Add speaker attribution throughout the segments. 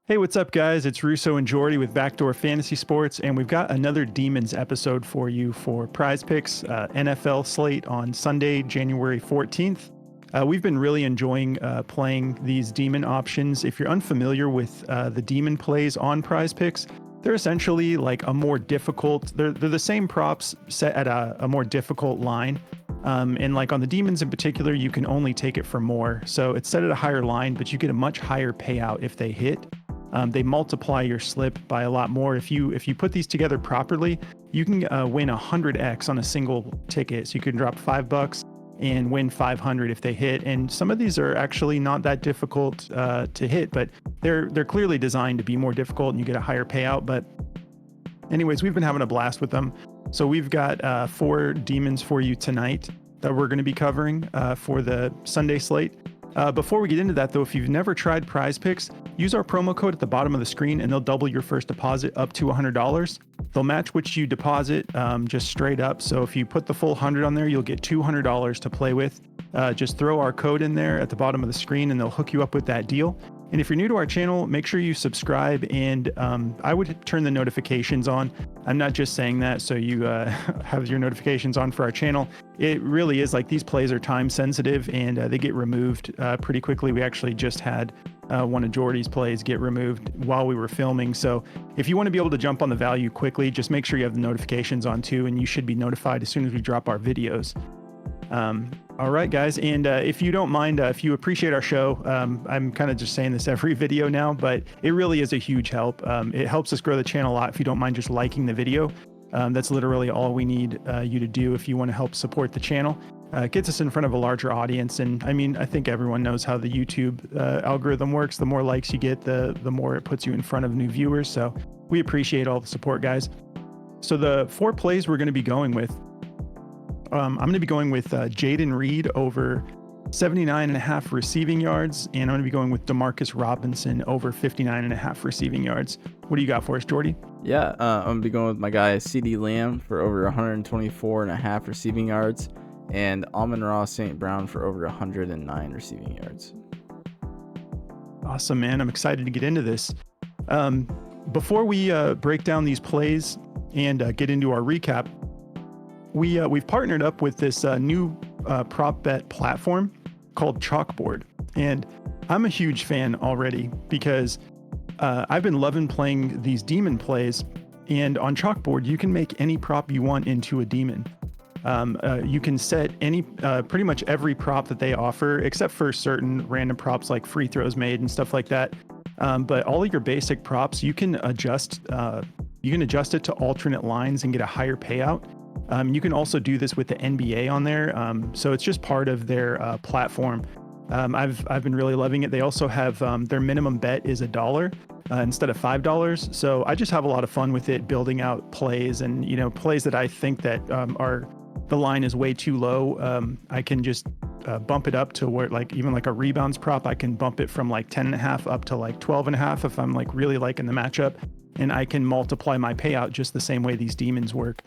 Speaker 1: Hey, what's up, guys? It's Russo and Jordy with Backdoor Fantasy Sports, and we've got another Demons episode for you for Prize Picks NFL slate on Sunday, January 14th. We've been really enjoying playing these Demon options. If you're unfamiliar with the Demon plays on Prize Picks, they're essentially like a more difficult, they're the same props set at a more difficult line. And like on the Demons in particular, you can only take it for more. So it's set at a higher line, but you get a much higher payout if they hit. They multiply your slip by a lot more. If you put these together properly, you can win 100x on a single ticket. So you can drop $5 and win 500 if they hit. And some of these are actually not that difficult to hit, but they're clearly designed to be more difficult and you get a higher payout. But anyways, we've been having a blast with them. So we've got 4 Demons for you tonight that we're going to be covering for the Sunday slate. Before we get into that, though, if you've never tried Prize Picks, use our promo code at the bottom of the screen and they'll double your first deposit up to $100. They'll match what you deposit just straight up. So if you put the full 100 on there, you'll get $200 to play with. Just throw our code in there at the bottom of the screen and they'll hook you up with that deal. And if you're new to our channel, make sure you subscribe and I would turn the notifications on. I'm not just saying that so you have your notifications on for our channel. It really is like these plays are time sensitive and they get removed pretty quickly. We actually just had one of Jordy's plays get removed while we were filming. So if you want to be able to jump on the value quickly, just make sure you have the notifications on too, and you should be notified as soon as we drop our videos. All right, guys. And if you don't mind, if you appreciate our show, I'm kind of just saying this every video now, but it really is a huge help. It helps us grow the channel a lot. If you don't mind just liking the video, that's literally all we need you to do if you want to help support the channel. It gets us in front of a larger audience. And I mean, I think everyone knows how the YouTube algorithm works. The more likes you get, the more it puts you in front of new viewers. So we appreciate all the support, guys. So the 4 plays we're going to be going with, I'm going to be going with Jayden Reed over 79.5 receiving yards, and I'm going to be going with Demarcus Robinson over 59.5 receiving yards. What do you got for us, Jordy?
Speaker 2: Yeah, I'm going to be going with my guy CeeDee Lamb for over 124.5 receiving yards, and Amon-Ra St. Brown for over 109 receiving yards.
Speaker 1: Awesome, man. I'm excited to get into this. Before we break down these plays and get into our recap, we've partnered up with this new prop bet platform called Chalkboard. And I'm a huge fan already because I've been loving playing these Demon plays. And on Chalkboard, you can make any prop you want into a Demon. You can set any pretty much every prop that they offer, except for certain random props like free throws made and stuff like that. But all of your basic props, you can adjust it to alternate lines and get a higher payout. You can also do this with the NBA on there. So it's just part of their platform. I've been really loving it. They also have their minimum bet is $1 instead of $5. So I just have a lot of fun with it, building out plays and, plays that I think that the line is way too low. I can just bump it up to where even like a rebounds prop, I can bump it from like 10.5 up to like 12.5 if I'm like really liking the matchup. And I can multiply my payout just the same way these Demons work.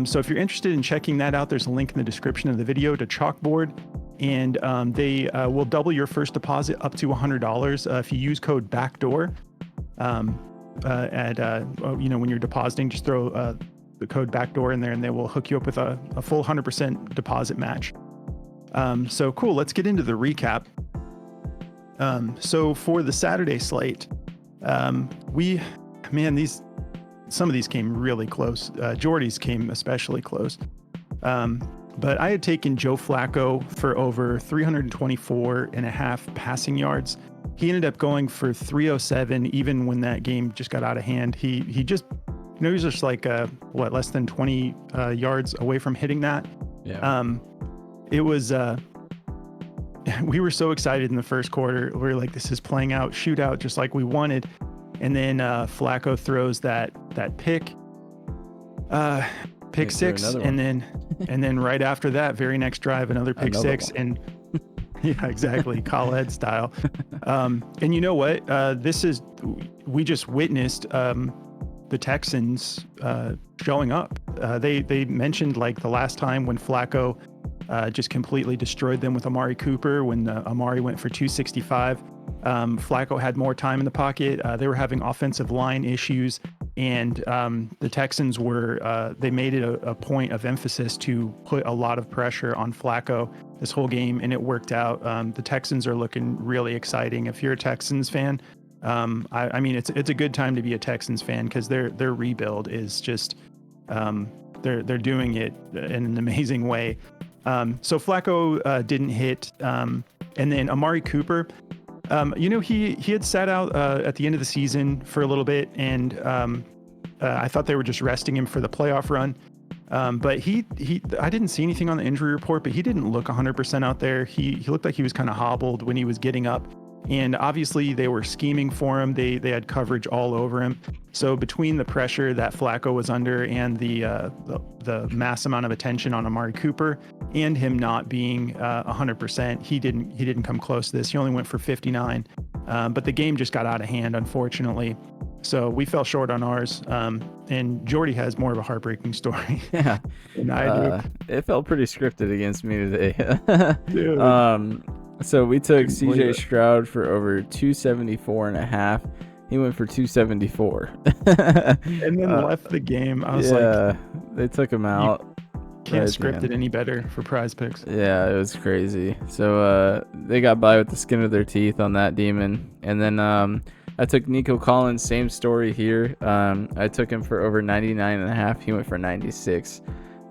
Speaker 1: So if you're interested in checking that out, there's a link in the description of the video to Chalkboard, and they will double your first deposit up to $100 if you use code BACKDOOR. When you're depositing, just throw the code BACKDOOR in there, and they will hook you up with a full 100% deposit match. So cool. Let's get into the recap. So for the Saturday slate, some of these came really close. Jordy's came especially close. But I had taken Joe Flacco for over 324.5 passing yards. He ended up going for 307, even when that game just got out of hand. He just, he was just like, less than 20 yards away from hitting that.
Speaker 2: Yeah.
Speaker 1: It was, we were so excited in the first quarter. We were like, this is playing out shootout just like we wanted. And then Flacco throws that pick six, and then right after that, very next drive, another pick six, and yeah, exactly, Khaled style. And you know what? We just witnessed the Texans showing up. They mentioned like the last time when Flacco just completely destroyed them with Amari Cooper when Amari went for 265. Flacco had more time in the pocket. They were having offensive line issues, and the Texans they made it a point of emphasis to put a lot of pressure on Flacco this whole game, and it worked out. The Texans are looking really exciting. If you're a Texans fan, I mean, it's a good time to be a Texans fan because their rebuild is just they're doing it in an amazing way. So Flacco didn't hit, and then Amari Cooper. He had sat out at the end of the season for a little bit, and I thought they were just resting him for the playoff run. But I didn't see anything on the injury report, but he didn't look 100% out there. He looked like he was kind of hobbled when he was getting up. And obviously they were scheming for him. They had coverage all over him. So between the pressure that Flacco was under and the mass amount of attention on Amari Cooper and him not being 100%, he didn't come close to this. He only went for 59. But the game just got out of hand, unfortunately. So we fell short on ours. And Jordy has more of a heartbreaking story.
Speaker 2: Yeah.
Speaker 1: than I do.
Speaker 2: It felt pretty scripted against me today.
Speaker 1: Dude.
Speaker 2: So we took
Speaker 1: Couldn't believe
Speaker 2: CJ
Speaker 1: it.
Speaker 2: Stroud for over 274.5. He went for 274.
Speaker 1: And then left the game. I was like,
Speaker 2: they took him out.
Speaker 1: can't
Speaker 2: Right,
Speaker 1: script
Speaker 2: man.
Speaker 1: it any better for Prize Picks.
Speaker 2: Yeah, it was crazy. So they got by with the skin of their teeth on that demon. And then I took Nico Collins, same story here. I took him for over 99.5. He went for 96.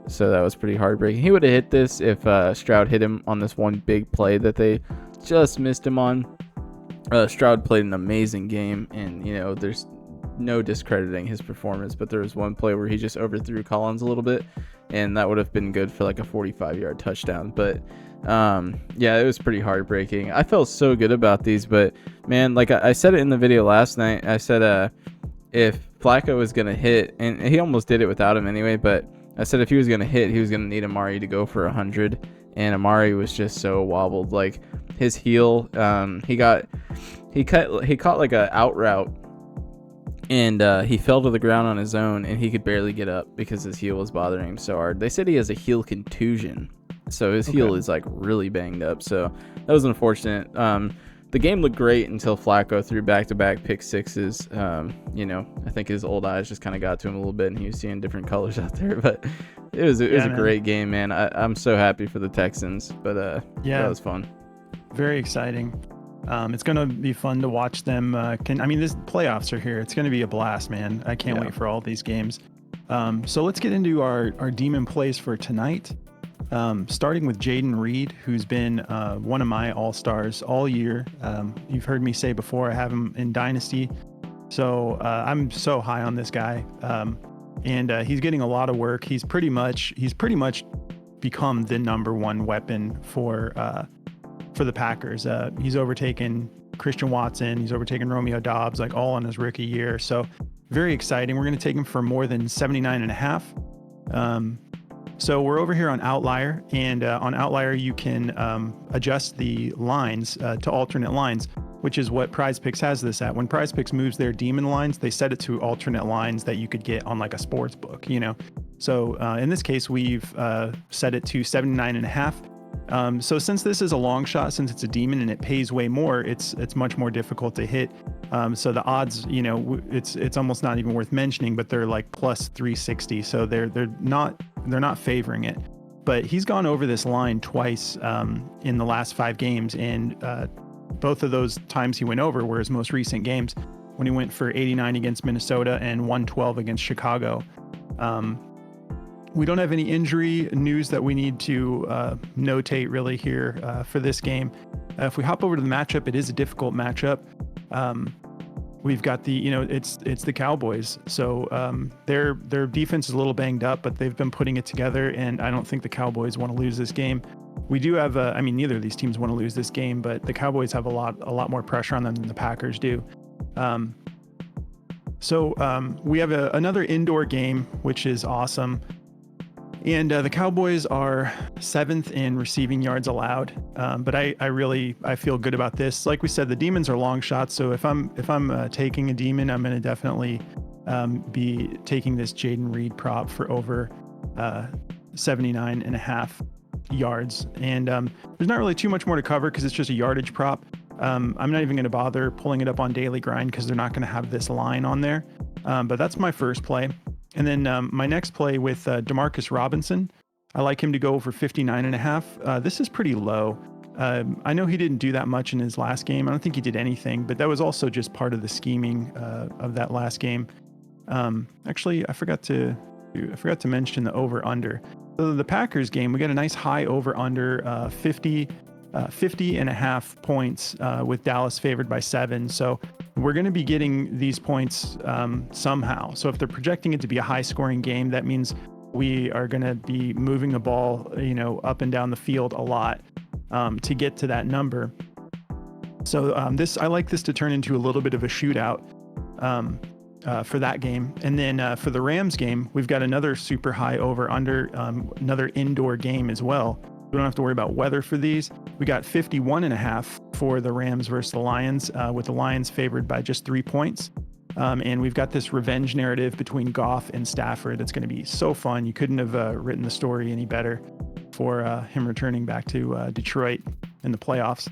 Speaker 2: So that was pretty heartbreaking. He would have hit this if Stroud hit him on this one big play that they just missed him on. Stroud played an amazing game, and there's no discrediting his performance, but there was one play where he just overthrew Collins a little bit, and that would have been good for like a 45-yard touchdown. But it was pretty heartbreaking. I felt so good about these, but man, like I said it in the video last night, I said if Flacco was gonna hit, and he almost did it without him anyway, but I said if he was gonna hit, he was gonna need Amari to go for 100, and Amari was just so wobbled. Like his heel, he caught like a out route, and he fell to the ground on his own, and he could barely get up because his heel was bothering him so hard. They said he has a heel contusion, so his heel is like really banged up. So that was unfortunate. The game looked great until Flacco threw back-to-back pick sixes. I think his old eyes just kind of got to him a little bit, and he was seeing different colors out there. But it was a great game, man. I'm so happy for the Texans. But that was fun.
Speaker 1: Very exciting. It's going to be fun to watch them. This playoffs are here. It's going to be a blast, man. I can't wait for all these games. So let's get into our demon plays for tonight. Starting with Jaden Reed, who's been one of my all-stars all year. You've heard me say before, I have him in Dynasty. So I'm so high on this guy. And he's getting a lot of work. He's pretty much become the number one weapon for the Packers. He's overtaken Christian Watson. He's overtaken Romeo Doubs, like all in his rookie year. So very exciting. We're going to take him for more than 79.5. So we're over here on Outlier, and on Outlier you can adjust the lines to alternate lines, which is what Prize Picks has this at. When Prize Picks moves their demon lines, they set it to alternate lines that you could get on like a sports book, So in this case, we've set it to 79.5. So since this is a long shot, since it's a demon and it pays way more, it's much more difficult to hit. So the odds, it's almost not even worth mentioning, but they're like plus 360. So they're not favoring it. But he's gone over this line twice in the last 5 games, and both of those times he went over were his most recent games, when he went for 89 against Minnesota and 112 against Chicago. We don't have any injury news that we need to notate really here for this game. If we hop over to the matchup, it is a difficult matchup. We've got it's the Cowboys. So their defense is a little banged up, but they've been putting it together, and I don't think the Cowboys want to lose this game. We do have neither of these teams want to lose this game, but the Cowboys have a lot more pressure on them than the Packers do. So we have another indoor game, which is awesome. And the Cowboys are 7th in receiving yards allowed, but I feel good about this. Like we said, the demons are long shots, so if I'm taking a demon, I'm going to definitely be taking this Jaden Reed prop for over 79.5. yards. And there's not really too much more to cover because it's just a yardage prop. I'm not even going to bother pulling it up on Daily Grind because they're not going to have this line on there. But that's my first play. And then my next play with Demarcus Robinson, I like him to go over 59.5. This is pretty low. I know he didn't do that much in his last game. I don't think he did anything, but that was also just part of the scheming of that last game. Actually, I forgot to mention the over-under. So the Packers game, we got a nice high over-under 50.5 points with Dallas favored by 7. So we're going to be getting these points somehow. So if they're projecting it to be a high-scoring game, that means we are going to be moving the ball, up and down the field a lot to get to that number. So I like this to turn into a little bit of a shootout for that game. And then for the Rams game, we've got another super high over under, another indoor game as well. We don't have to worry about weather for these. We got 51.5 for the Rams versus the Lions, with the Lions favored by just 3 points. And we've got this revenge narrative between Goff and Stafford. It's going to be so fun. You couldn't have written the story any better for him returning back to Detroit in the playoffs.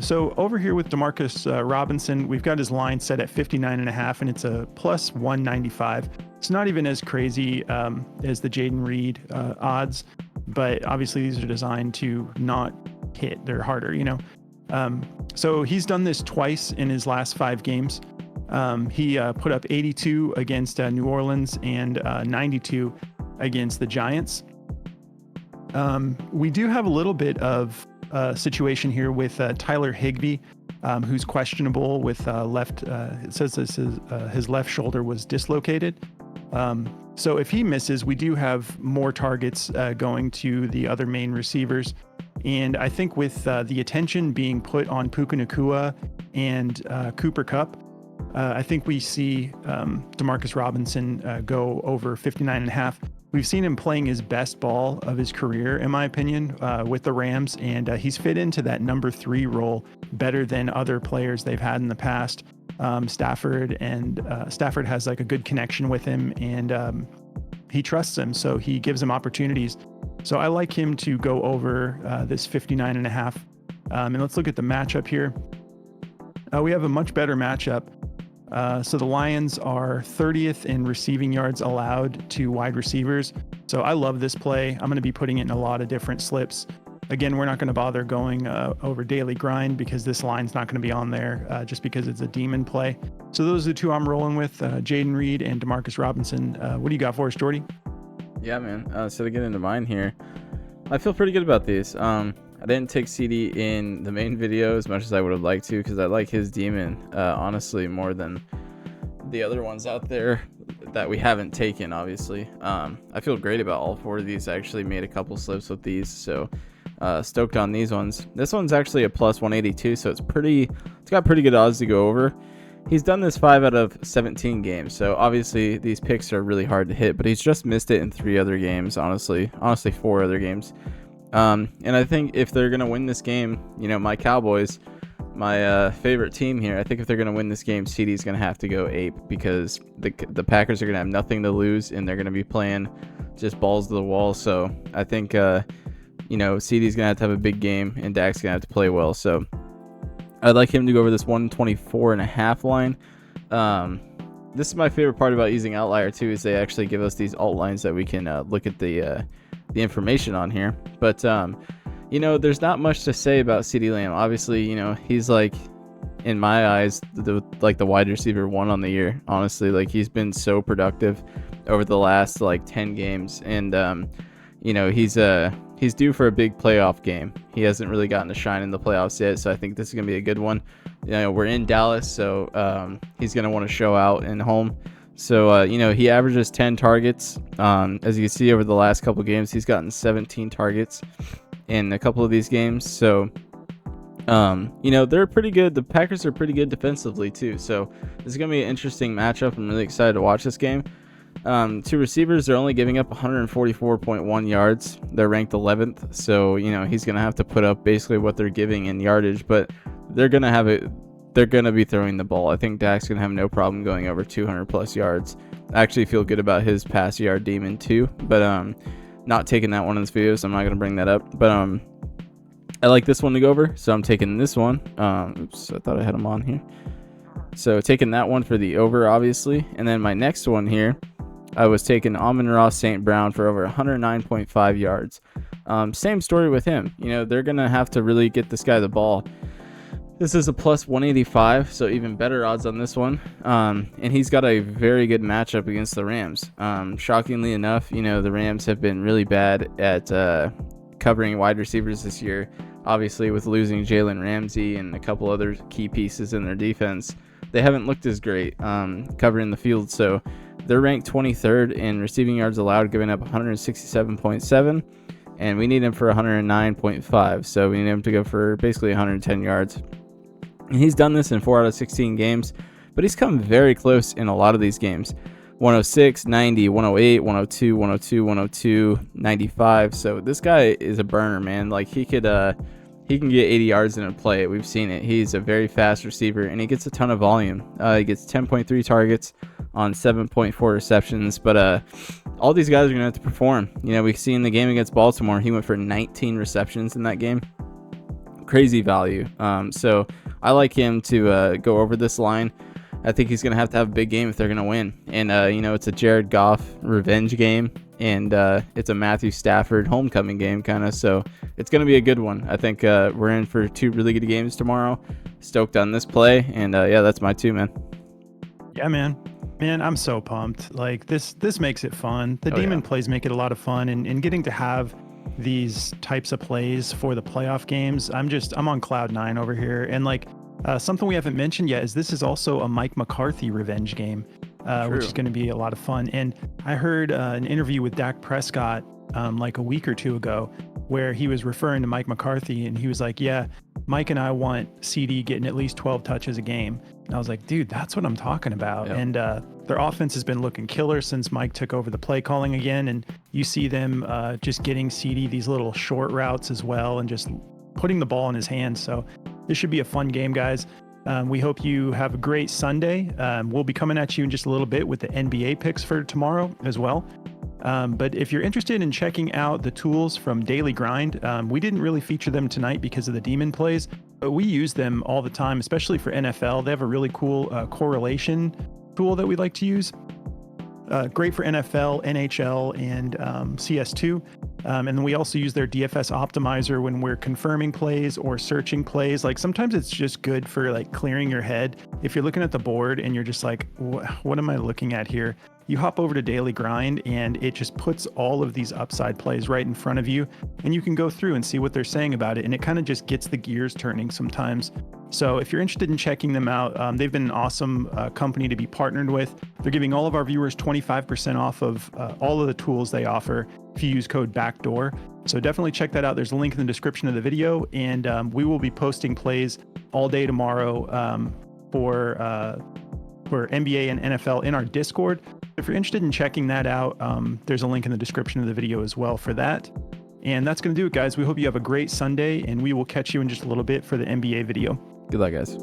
Speaker 1: So over here with Demarcus Robinson, we've got his line set at 59.5, and it's a plus 195. It's not even as crazy as the Jaden Reed odds, but obviously these are designed to not hit. They're harder, So he's done this twice in his last 5 games. He put up 82 against New Orleans and 92 against the Giants. We do have a little bit of situation here with Tyler Higbee, who's questionable with left. It says this is, his left shoulder was dislocated. So if he misses, we do have more targets going to the other main receivers. And I think with the attention being put on Puka Nacua and Cooper Kupp, I think we see Demarcus Robinson go over 59.5. We've seen him playing his best ball of his career, in my opinion, with the Rams, and he's fit into that number 3 role better than other players they've had in the past. Stafford has like a good connection with him, and he trusts him, so he gives him opportunities. So I like him to go over this 59.5. And let's look at the matchup here. We have a much better matchup. So the Lions are 30th in receiving yards allowed to wide receivers. So I love this play. I'm going to be putting it in a lot of different slips. Again, we're not going to bother going over Daily Grind because this line's not going to be on there just because it's a demon play. So those are the two I'm rolling with, Jaden Reed and Demarcus Robinson. What do you got for us, Jordy?
Speaker 2: Yeah, man. So to get into mine here, I feel pretty good about these. I didn't take CD in the main video as much as I would have liked to because I like his demon, honestly, more than the other ones out there that we haven't taken, obviously. I feel great about all 4 of these. I actually made a couple slips with these, so stoked on these ones. This one's actually a plus 182, so it's got pretty good odds to go over. He's done this 5 out of 17 games, so obviously these picks are really hard to hit, but he's just missed it in 3 other games, honestly 4 other games. And I think if they're going to win this game, my Cowboys, my favorite team here, I think if they're going to win this game, CD's going to have to go ape because the Packers are going to have nothing to lose and they're going to be playing just balls to the wall. So I think, CD's going to have a big game and Dak's going to have to play well. So I'd like him to go over this 124.5 line. This is my favorite part about using Outlier too, is they actually give us these alt lines that we can look at the information on here. But there's not much to say about CeeDee Lamb. Obviously, he's like, in my eyes, the wide receiver 1 on the year. Honestly, he's been so productive over the last 10 games, and he's due for a big playoff game. He hasn't really gotten to shine in the playoffs yet, so I think this is gonna be a good one. We're in Dallas, so he's gonna want to show out in home. So, he averages 10 targets. As you can see over the last couple games, he's gotten 17 targets in a couple of these games. So, they're pretty good. The Packers are pretty good defensively too. So this is going to be an interesting matchup. I'm really excited to watch this game. 2 receivers, they're only giving up 144.1 yards. They're ranked 11th. So, he's going to have to put up basically what they're giving in yardage, but they're going to be throwing the ball. I think Dak's going to have no problem going over 200 plus yards. I actually feel good about his pass yard demon too. But not taking that one in this video, so I'm not gonna bring that up. But I like this one to go over, so I'm taking this one. Oops, I thought I had them on here. So taking that one for the over, obviously. And then my next one here, I was taking Amon-Ra St. Brown for over 109.5 yards. Same story with him. You know, they're going to have to really get this guy the ball. This is a plus 185, so even better odds on this one. And he's got a very good matchup against the Rams. Shockingly enough, you know, the Rams have been really bad at covering wide receivers this year. Obviously, with losing Jalen Ramsey and a couple other key pieces in their defense, they haven't looked as great covering the field. So they're ranked 23rd in receiving yards allowed, giving up 167.7, and we need him for 109.5. So we need him to go for basically 110 yards. And he's done this in 4 out of 16 games, but he's come very close in a lot of these games. 106, 90, 108, 102, 102, 102, 95. So this guy is a burner, man. Like he can get 80 yards in a play. We've seen it. He's a very fast receiver, and he gets a ton of volume. He gets 10.3 targets on 7.4 receptions. But all these guys are going to have to perform. You know, we see in the game against Baltimore, he went for 19 receptions in that game. Crazy value. So I like him to go over this line. I think he's going to have a big game if they're going to win. And, you know, it's a Jared Goff revenge game, and it's a Matthew Stafford homecoming game kind of. So it's going to be a good one. I think we're in for 2 really good games tomorrow. Stoked on this play. And, yeah, that's my 2, man.
Speaker 1: Yeah, man. Man, I'm so pumped. Like this makes it fun. The Demon plays make it a lot of fun, and getting to have these types of plays for the playoff games. I'm on cloud 9 over here. And like, something we haven't mentioned yet is this is also a Mike McCarthy revenge game, which is going to be a lot of fun. And I heard an interview with Dak Prescott like a week or 2 ago where he was referring to Mike McCarthy, and he was like, yeah, Mike and I want CD getting at least 12 touches a game. And I was like, dude, that's what I'm talking about. Yep. And their offense has been looking killer since Mike took over the play calling again. And you see them just getting CD these little short routes as well, and just putting the ball in his hands. So this should be a fun game, guys. We hope you have a great Sunday. We'll be coming at you in just a little bit with the NBA picks for tomorrow as well. But if you're interested in checking out the tools from Daily Grind, we didn't really feature them tonight because of the Demon plays, but we use them all the time, especially for NFL. They have a really cool correlation tool that we like to use. Great for NFL, NHL, and CS2. And then we also use their DFS optimizer when we're confirming plays or searching plays. Like sometimes it's just good for like clearing your head. If you're looking at the board and you're just like, what am I looking at here? You hop over to Daily Grind, and it just puts all of these upside plays right in front of you, and you can go through and see what they're saying about it. And it kind of just gets the gears turning sometimes. So if you're interested in checking them out, they've been an awesome company to be partnered with. They're giving all of our viewers 25% off of all of the tools they offer if you use code BACKDOOR. So definitely check that out. There's a link in the description of the video, and we will be posting plays all day tomorrow for NBA and NFL in our Discord. If you're interested in checking that out, there's a link in the description of the video as well for that. And that's going to do it, guys. We hope you have a great Sunday, and we will catch you in just a little bit for the NBA video.
Speaker 2: Good luck, guys.